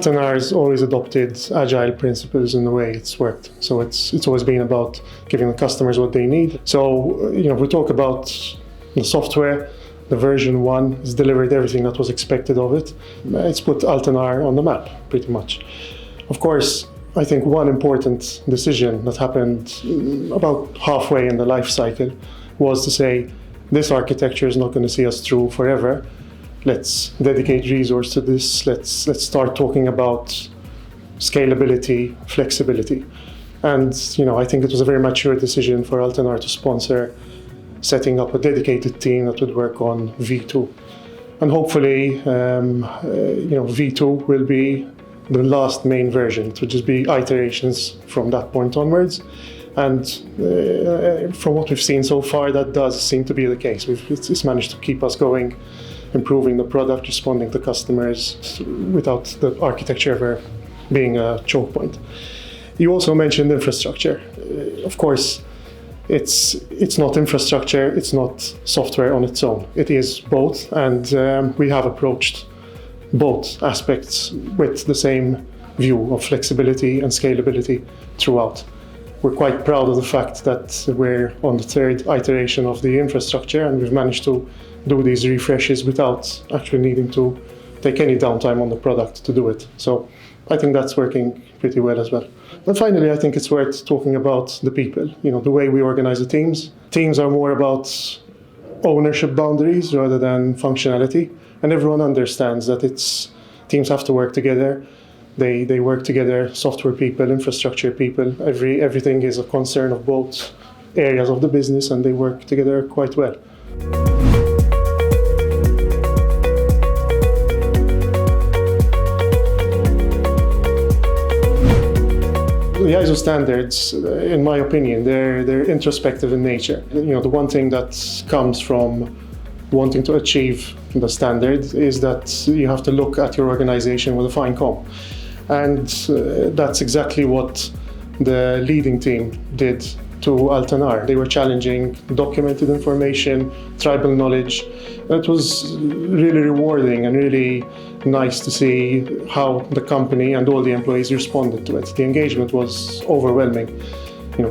Altenar has always adopted Agile principles in the way it's worked. So it's always been about giving the customers what they need. So, if we talk about the software, the version 1 has delivered everything that was expected of it. It's put Altenar on the map, pretty much. Of course, I think one important decision that happened about halfway in the life cycle was to say, this architecture is not going to see us through forever. Let's dedicate resource to this. Let's start talking about scalability, flexibility. And I think it was a very mature decision for Altenar to sponsor setting up a dedicated team that would work on V2. And hopefully, V2 will be the last main version. It would just be iterations from that point onwards. And from what we've seen so far, that does seem to be the case. It's managed to keep us going, improving the product, responding to customers without the architecture ever being a choke point. You also mentioned infrastructure. Of course, it's not infrastructure, it's not software on its own. It is both, and we have approached both aspects with the same view of flexibility and scalability throughout. We're quite proud of the fact that we're on the third iteration of the infrastructure, and we've managed to do these refreshes without actually needing to take any downtime on the product to do it. So I think that's working pretty well as well. And finally, I think it's worth talking about the people, the way we organize the teams. Teams are more about ownership boundaries rather than functionality. And everyone understands that teams have to work together. They work together, software people, infrastructure people. Everything is a concern of both areas of the business, and they work together quite well. The ISO standards, in my opinion, they're introspective in nature. The one thing that comes from wanting to achieve the standard is that you have to look at your organization with a fine comb. And that's exactly what the leading team did to Altenar. They were challenging documented information, tribal knowledge. It was really rewarding and really nice to see how the company and all the employees responded to it. The engagement was overwhelming.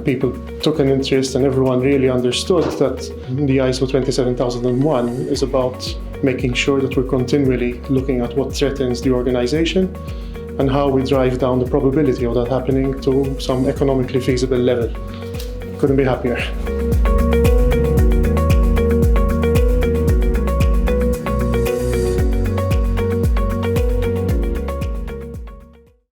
People took an interest, and everyone really understood that the ISO 27001 is about making sure that we're continually looking at what threatens the organization and how we drive down the probability of that happening to some economically feasible level. Couldn't be happier.